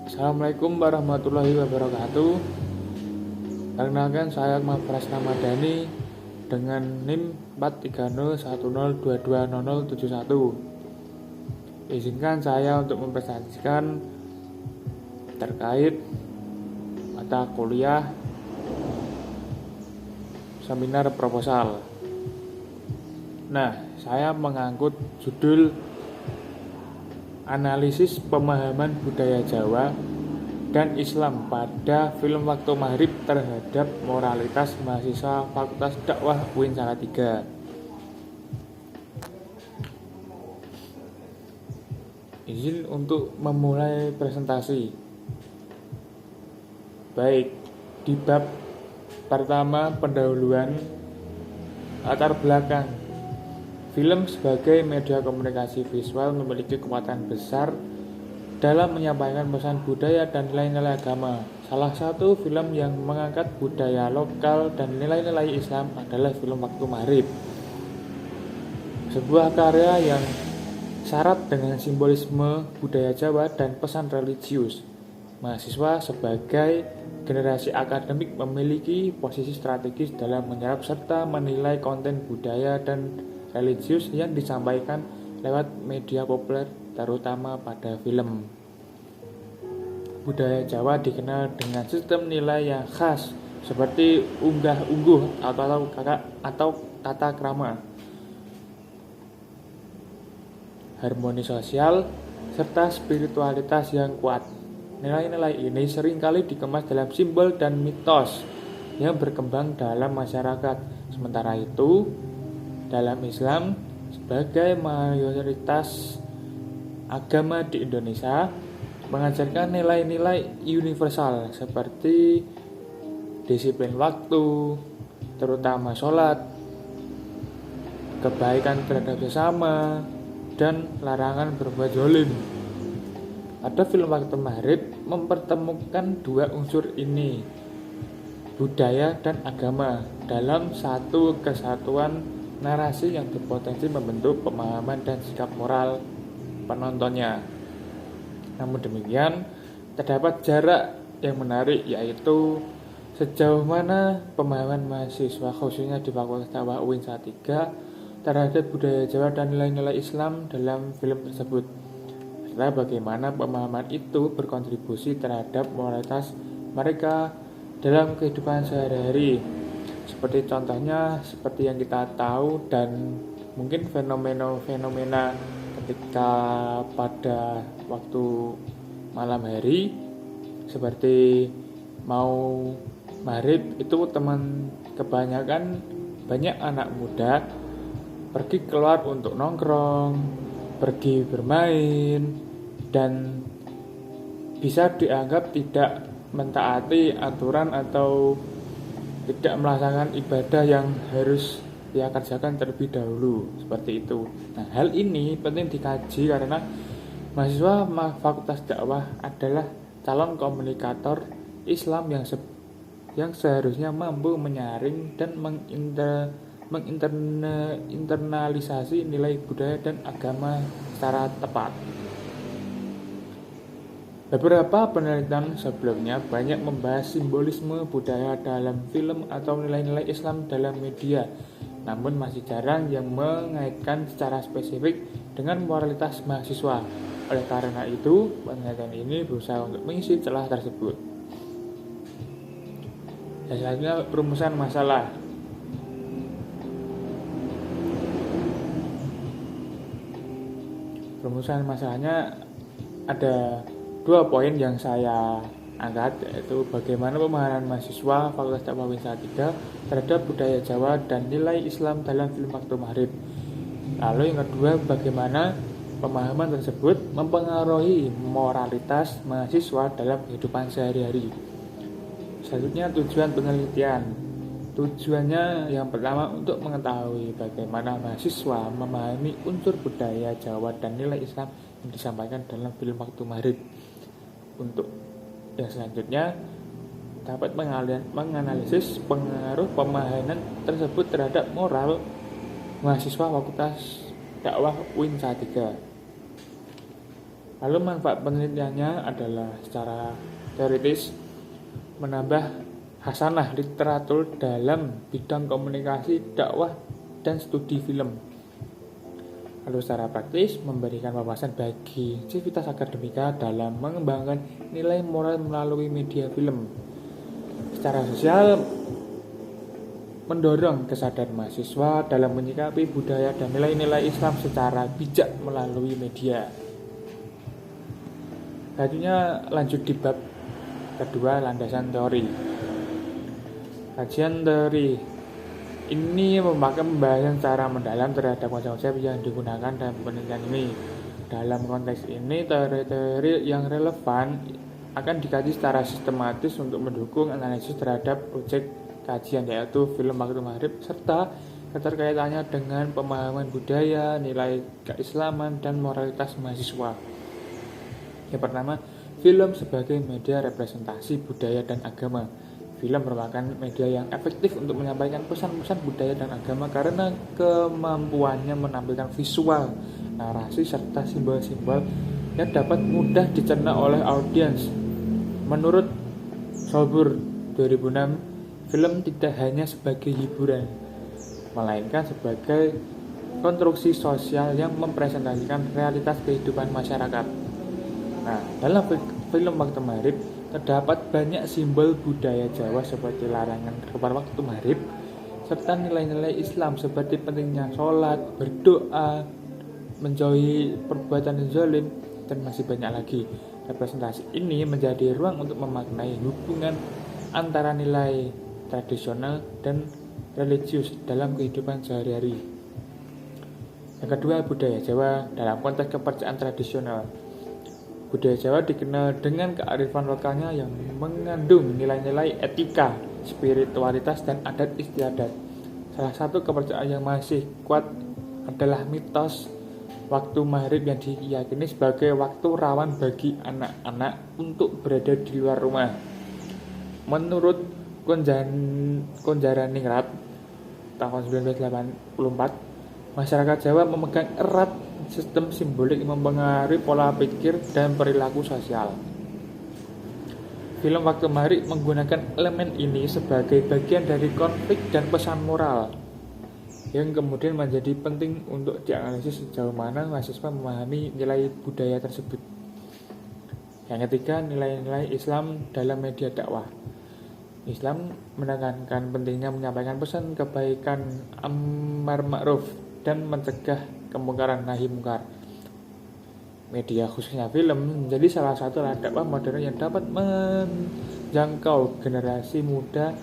Assalamualaikum warahmatullahi wabarakatuh. Perkenalkan, saya Ahmad Prasna Madani dengan NIM 43010220071. Izinkan saya untuk mempresentasikan terkait mata kuliah seminar proposal. Nah, saya mengangkut judul Analisis Pemahaman Budaya Jawa dan Islam pada Film Waktu Maghrib terhadap Moralitas Mahasiswa Fakultas Dakwah UIN Salatiga. Izin untuk memulai presentasi. Baik, di bab pertama pendahuluan latar belakang. Film sebagai media komunikasi visual memiliki kekuatan besar dalam menyampaikan pesan budaya dan nilai-nilai agama. Salah satu film yang mengangkat budaya lokal dan nilai-nilai Islam adalah film Waktu Maghrib. Sebuah karya yang syarat dengan simbolisme budaya Jawa dan pesan religius. Mahasiswa sebagai generasi akademik memiliki posisi strategis dalam menyerap serta menilai konten budaya dan religius yang disampaikan lewat media populer, terutama pada film. Budaya Jawa dikenal dengan sistem nilai yang khas seperti unggah-ungguh atau tata krama, harmoni sosial, serta spiritualitas yang kuat. Nilai-nilai ini seringkali dikemas dalam simbol dan mitos yang berkembang dalam masyarakat. Sementara itu, dalam Islam, sebagai mayoritas agama di Indonesia, mengajarkan nilai-nilai universal seperti disiplin waktu, terutama sholat, kebaikan terhadap sesama, dan larangan berbuat zalim. Pada film Waktu Maghrib mempertemukan dua unsur ini, budaya dan agama, dalam satu kesatuan narasi yang berpotensi membentuk pemahaman dan sikap moral penontonnya. Namun demikian, terdapat jarak yang menarik, yaitu sejauh mana pemahaman mahasiswa khususnya di Fakultas Dakwah UIN Salatiga terhadap budaya Jawa dan nilai-nilai Islam dalam film tersebut, serta bagaimana pemahaman itu berkontribusi terhadap moralitas mereka dalam kehidupan sehari-hari. Seperti contohnya, seperti yang kita tahu dan mungkin fenomena ketika pada waktu malam hari, seperti mau maghrib itu kebanyakan banyak anak muda pergi keluar untuk nongkrong, pergi bermain, dan bisa dianggap tidak mentaati aturan atau tidak melaksanakan ibadah yang harus dia kerjakan terlebih dahulu, seperti itu. Nah, hal ini penting dikaji karena mahasiswa Fakultas Dakwah adalah calon komunikator Islam yang seharusnya mampu menyaring dan menginternalisasi nilai budaya dan agama secara tepat. Beberapa penelitian sebelumnya banyak membahas simbolisme budaya dalam film atau nilai-nilai Islam dalam media, namun masih jarang yang mengaitkan secara spesifik dengan moralitas mahasiswa. Oleh karena itu, penelitian ini berusaha untuk mengisi celah tersebut. Dan selanjutnya, perumusan masalah. Perumusan masalahnya ada dua poin yang saya angkat, yaitu bagaimana pemahaman mahasiswa Fakultas Dakwah UIN Salatiga terhadap budaya Jawa dan nilai Islam dalam film Waktu Maghrib. Lalu yang kedua, bagaimana pemahaman tersebut mempengaruhi moralitas mahasiswa dalam kehidupan sehari-hari. Selanjutnya, tujuan penelitian. Tujuannya yang pertama untuk mengetahui bagaimana mahasiswa memahami unsur budaya Jawa dan nilai Islam yang disampaikan dalam film Waktu Maghrib. Untuk yang selanjutnya, dapat menganalisis pengaruh pemahaman tersebut terhadap moral mahasiswa Fakultas Dakwah UIN Salatiga. Lalu manfaat penelitiannya adalah secara teoritis menambah hasanah literatur dalam bidang komunikasi, dakwah, dan studi film. Lalu secara praktis memberikan wawasan bagi civitas akademika dalam mengembangkan nilai moral melalui media film. Secara sosial mendorong kesadaran mahasiswa dalam menyikapi budaya dan nilai-nilai Islam secara bijak melalui media. Selanjutnya lanjut di bab kedua, landasan teori. Kajian teori ini merupakan pembahasan secara mendalam terhadap konsep yang digunakan dalam penelitian ini. Dalam konteks ini, teori-teori yang relevan akan dikaji secara sistematis untuk mendukung analisis terhadap proyek kajian, yaitu film Waktu Maghrib, serta keterkaitannya dengan pemahaman budaya, nilai keislaman, dan moralitas mahasiswa. Yang pertama, film sebagai media representasi budaya dan agama. Film merupakan media yang efektif untuk menyampaikan pesan-pesan budaya dan agama karena kemampuannya menampilkan visual, narasi, serta simbol-simbol yang dapat mudah dicerna oleh audiens. Menurut Sobur 2006, film tidak hanya sebagai hiburan, melainkan sebagai konstruksi sosial yang mempresentasikan realitas kehidupan masyarakat. Nah, dalam film Waktu Maghrib terdapat banyak simbol budaya Jawa seperti larangan keluar waktu maghrib, serta nilai-nilai Islam seperti pentingnya sholat, berdoa, menjauhi perbuatan zalim, dan masih banyak lagi. Representasi ini menjadi ruang untuk memaknai hubungan antara nilai tradisional dan religius dalam kehidupan sehari-hari. Yang kedua, budaya Jawa dalam konteks kepercayaan tradisional. Budaya Jawa dikenal dengan kearifan lokalnya yang mengandung nilai-nilai etika, spiritualitas, dan adat istiadat. Salah satu kepercayaan yang masih kuat adalah mitos waktu maghrib yang diyakini sebagai waktu rawan bagi anak-anak untuk berada di luar rumah. Menurut Konjaraningrat tahun 1984, masyarakat Jawa memegang erat sistem simbolik yang mempengaruhi pola pikir dan perilaku sosial. Film Waktu Maghrib menggunakan elemen ini sebagai bagian dari konflik dan pesan moral yang kemudian menjadi penting untuk dianalisis sejauh mana mahasiswa memahami nilai budaya tersebut. Yang ketiga, nilai-nilai Islam dalam media dakwah. Islam menekankan pentingnya menyampaikan pesan kebaikan, amar ma'ruf, dan mencegah kemungkaran nahi mungkar. Media khususnya film menjadi salah satu alat dakwah modern yang dapat menjangkau generasi muda.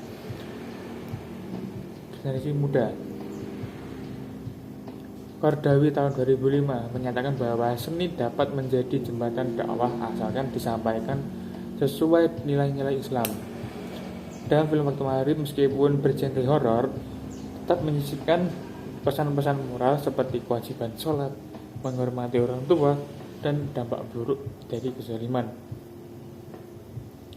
Kordawi tahun 2005 menyatakan bahwa seni dapat menjadi jembatan dakwah asalkan disampaikan sesuai nilai-nilai Islam. Dalam film Waktu Maghrib, meskipun bergenre horor, tetap menyisipkan pesan-pesan moral seperti kewajiban sholat, menghormati orang tua, dan dampak buruk dari kezaliman.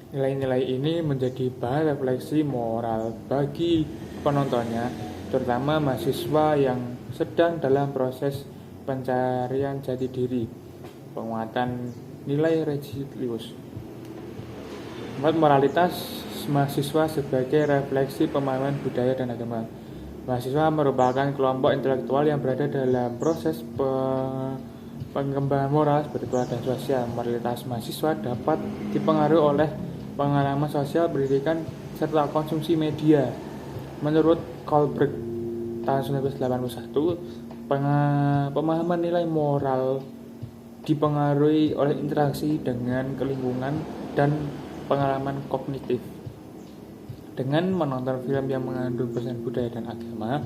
Nilai-nilai ini menjadi bahan refleksi moral bagi penontonnya, terutama mahasiswa yang sedang dalam proses pencarian jati diri, penguatan nilai religius. Moralitas mahasiswa sebagai refleksi pemahaman budaya dan agama. Mahasiswa merupakan kelompok intelektual yang berada dalam proses pengembangan moral, spiritual, dan sosial. Moralitas mahasiswa dapat dipengaruhi oleh pengalaman sosial, pendidikan, serta konsumsi media. Menurut Kohlberg tahun 1981, pemahaman nilai moral dipengaruhi oleh interaksi dengan lingkungan dan pengalaman kognitif. Dengan menonton film yang mengandung pesan budaya dan agama,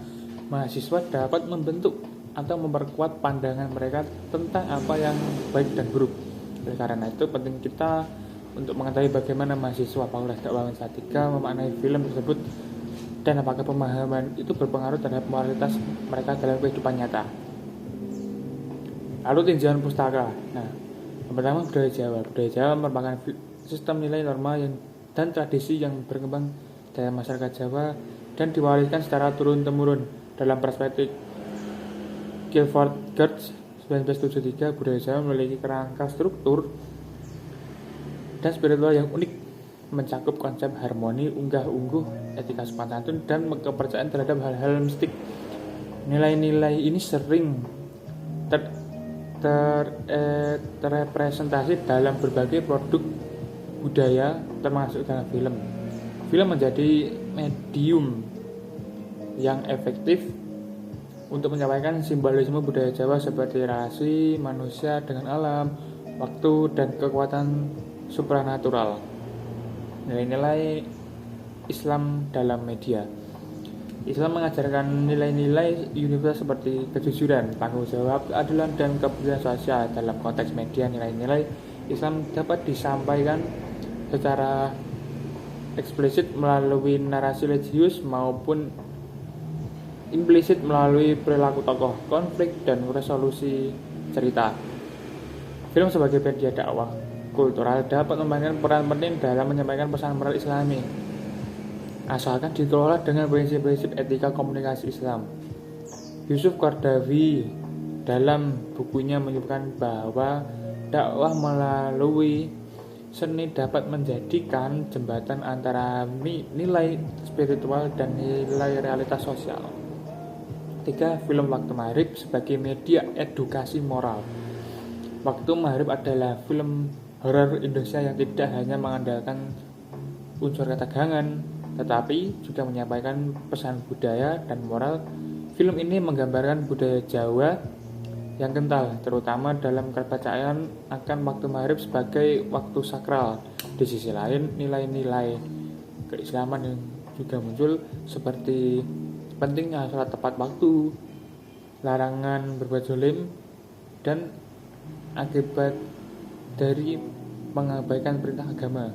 mahasiswa dapat membentuk atau memperkuat pandangan mereka tentang apa yang baik dan buruk. Oleh karena itu, penting kita untuk mengetahui bagaimana mahasiswa Fakultas Dakwah Unpad memaknai film tersebut dan apakah pemahaman itu berpengaruh terhadap moralitas mereka dalam kehidupan nyata. Lalu tinjauan pustaka. Nah, yang pertama budaya Jawa. Budaya Jawa merupakan sistem nilai norma dan tradisi yang berkembang dalam masyarakat Jawa dan diwariskan secara turun-temurun. Dalam perspektif Guilford Geertz 1973, budaya Jawa memiliki kerangka struktur dan spiritual yang unik, mencakup konsep harmoni, unggah-ungguh, etika sopan santun, dan kepercayaan terhadap hal-hal mistik. Nilai-nilai ini sering terrepresentasi dalam berbagai produk budaya, termasuk dalam film. Film menjadi medium yang efektif untuk menyampaikan simbolisme budaya Jawa seperti relasi manusia dengan alam, waktu, dan kekuatan supranatural. Nilai-nilai Islam dalam media. Islam mengajarkan nilai-nilai universal seperti kejujuran, tanggung jawab, keadilan, dan kepedulian sosial. Dalam konteks media, nilai-nilai Islam dapat disampaikan secara eksplisit melalui narasi religius maupun implisit melalui perilaku tokoh, konflik, dan resolusi cerita. Film sebagai media dakwah kultural dapat memainkan peran penting dalam menyampaikan pesan moral Islami, asalkan dikelola dengan prinsip-prinsip etika komunikasi Islam. Yusuf Qaradawi dalam bukunya menyebutkan bahwa dakwah melalui seni dapat menjadikan jembatan antara nilai spiritual dan nilai realitas sosial. 3. Film Waktu Maghrib sebagai media edukasi moral. Waktu Maghrib adalah film horor Indonesia yang tidak hanya mengandalkan unsur ketegangan, tetapi juga menyampaikan pesan budaya dan moral. Film ini menggambarkan budaya Jawa yang kental, terutama dalam kepercayaan akan waktu maghrib sebagai waktu sakral. Di sisi lain, nilai-nilai keislaman yang juga muncul seperti pentingnya sholat tepat waktu, larangan berbuat zalim, dan akibat dari mengabaikan perintah agama.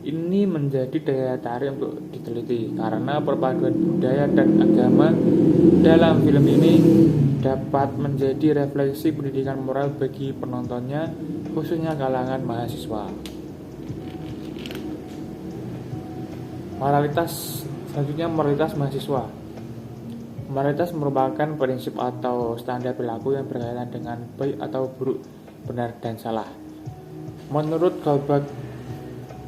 Ini menjadi daya tarik untuk diteliti karena perpaduan budaya dan agama dalam film ini dapat menjadi refleksi pendidikan moral bagi penontonnya, khususnya kalangan mahasiswa. Moralitas selanjutnya, moralitas mahasiswa. Moralitas merupakan prinsip atau standar perilaku yang berkaitan dengan baik atau buruk, benar dan salah. Menurut Goldberg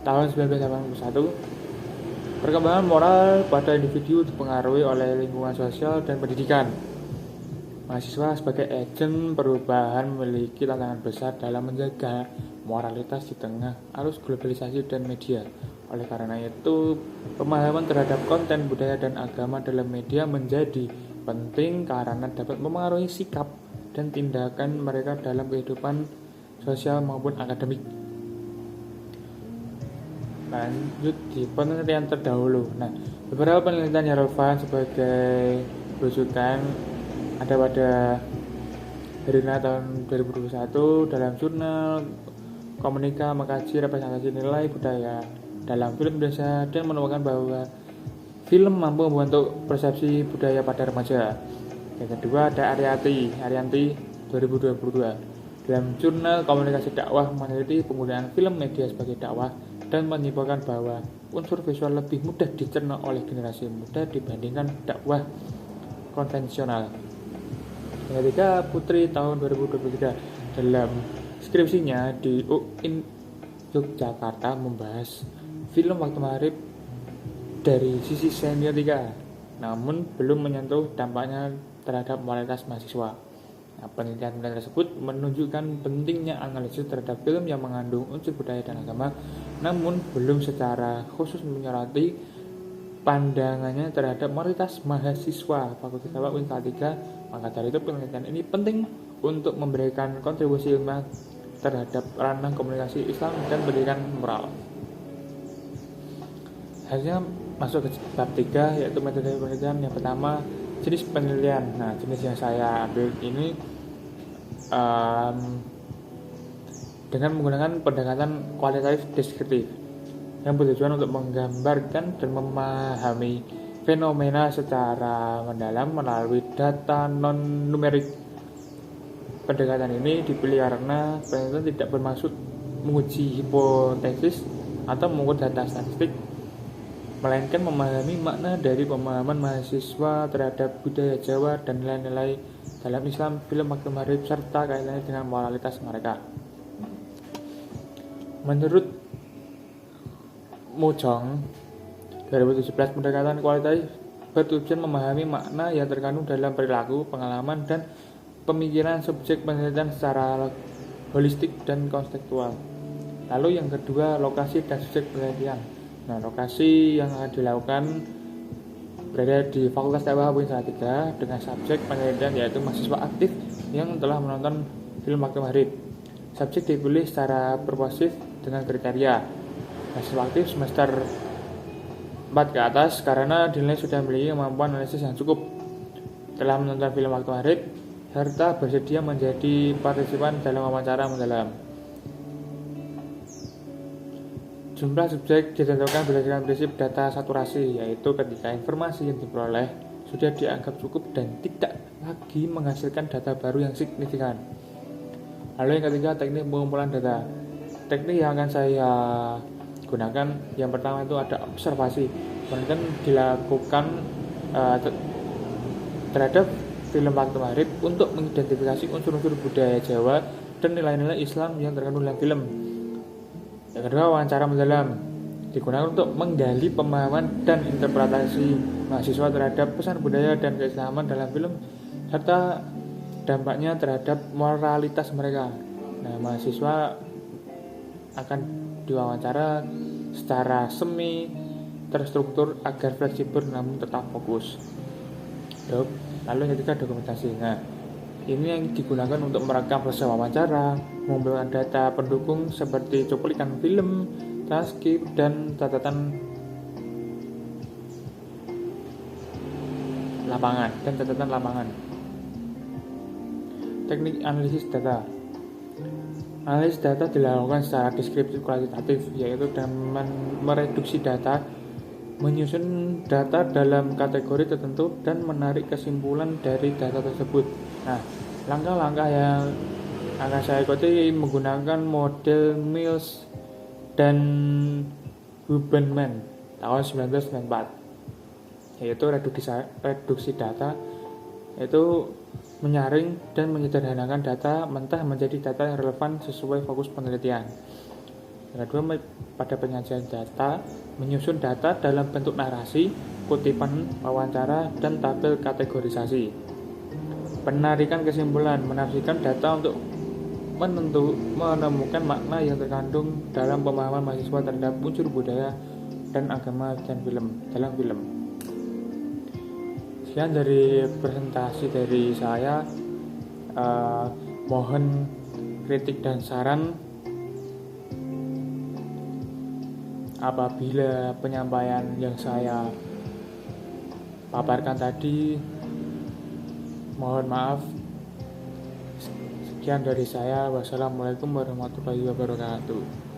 tahun 1981, perkembangan moral pada individu dipengaruhi oleh lingkungan sosial dan pendidikan. Mahasiswa sebagai agen perubahan memiliki tantangan besar dalam menjaga moralitas di tengah arus globalisasi dan media. Oleh karena itu, pemahaman terhadap konten budaya dan agama dalam media menjadi penting karena dapat memengaruhi sikap dan tindakan mereka dalam kehidupan sosial maupun akademik. Lanjut di penelitian terdahulu. Beberapa penelitian yang relevan sebagai rujukan ada pada Herina tahun 2021 dalam jurnal Komunika mengkaji representasi nilai budaya dalam film Indonesia dan menemukan bahwa film mampu membentuk persepsi budaya pada remaja. Yang kedua ada Arianti 2022 dalam jurnal Komunikasi Dakwah meneliti penggunaan film media sebagai dakwah dan menyimpulkan bahwa unsur visual lebih mudah dicerna oleh generasi muda dibandingkan dakwah konvensional. Yang ketiga Putri tahun 2023 dalam skripsinya di UIN Yogyakarta membahas film Waktu Maghrib dari sisi semiotika, namun belum menyentuh dampaknya terhadap moralitas mahasiswa. Penelitian tersebut menunjukkan pentingnya analisis terhadap film yang mengandung unsur budaya dan agama, namun belum secara khusus menyoroti pandangannya terhadap moralitas mahasiswa Fakultas Dakwah UIN Salatiga. Maka dari itu penelitian ini penting untuk memberikan kontribusi ilmiah terhadap ranah komunikasi Islam dan pendidikan moral. Hasilnya masuk ke bab 3, yaitu metode penelitian. Yang pertama, jenis penelitian. Jenis yang saya ambil ini dengan menggunakan pendekatan kualitatif deskriptif yang bertujuan untuk menggambarkan dan memahami fenomena secara mendalam melalui data non-numerik. Pendekatan ini dipilih karena penelitian tidak bermaksud menguji hipotesis atau mengukur data statistik, melainkan memahami makna dari pemahaman mahasiswa terhadap budaya Jawa dan nilai-nilai dalam Islam, film Waktu Maghrib, serta kaitannya dengan moralitas mereka. Menurut Mojong 2017, pendekatan kualitatif bertujuan memahami makna yang terkandung dalam perilaku, pengalaman, dan pemikiran subjek penelitian secara holistik dan konseptual. Lalu yang kedua, lokasi dan subjek penelitian. Nah, lokasi yang akan dilakukan berada di Fakultas Teknik Salatiga dengan subjek penelitian yaitu mahasiswa aktif yang telah menonton film Waktu Maghrib. Subjek dipilih secara proportif dengan kriteria mahasiswa aktif semester 4 ke atas karena dinilai sudah memiliki kemampuan analisis yang cukup, telah menonton film Waktu Maghrib, serta bersedia menjadi partisipan dalam wawancara mendalam. Jumlah subjek ditentukan berdasarkan prinsip data saturasi, yaitu ketika informasi yang diperoleh sudah dianggap cukup dan tidak lagi menghasilkan data baru yang signifikan. Lalu yang ketiga, teknik pengumpulan data. Teknik yang akan saya gunakan yang pertama itu ada observasi, kemudian dilakukan terhadap film Waktu Maghrib untuk mengidentifikasi unsur-unsur budaya Jawa dan nilai-nilai Islam yang terkandung dalam film. Yang kedua, wawancara mendalam digunakan untuk menggali pemahaman dan interpretasi mahasiswa terhadap pesan budaya dan keislaman dalam film serta dampaknya terhadap moralitas mereka. Nah, mahasiswa akan diwawancara secara semi terstruktur agar fleksibel namun tetap fokus. Lalu yang ketiga, dokumentasi. Nah, ini yang digunakan untuk merekam proses wawancara, mengumpulkan data pendukung seperti cuplikan film, transkrip, dan catatan lapangan. Teknik analisis data. Analisis data dilakukan secara deskriptif kualitatif, yaitu dengan mereduksi data, menyusun data dalam kategori tertentu, dan menarik kesimpulan dari data tersebut. Nah, langkah-langkah yang akan saya ikuti menggunakan model Mills dan Huberman tahun 1994, yaitu reduksi data, yaitu menyaring dan menyederhanakan data mentah menjadi data yang relevan sesuai fokus penelitian. Yang kedua, pada penyajian data, menyusun data dalam bentuk narasi, kutipan, wawancara, dan tabel kategorisasi. Penarikan kesimpulan, menafsirkan data untuk menemukan makna yang terkandung dalam pemahaman mahasiswa terhadap unsur budaya dan agama dalam film. Sekian dari presentasi dari saya. Mohon kritik dan saran apabila penyampaian yang saya paparkan tadi, mohon maaf. Sekian dari saya. Wassalamualaikum warahmatullahi wabarakatuh.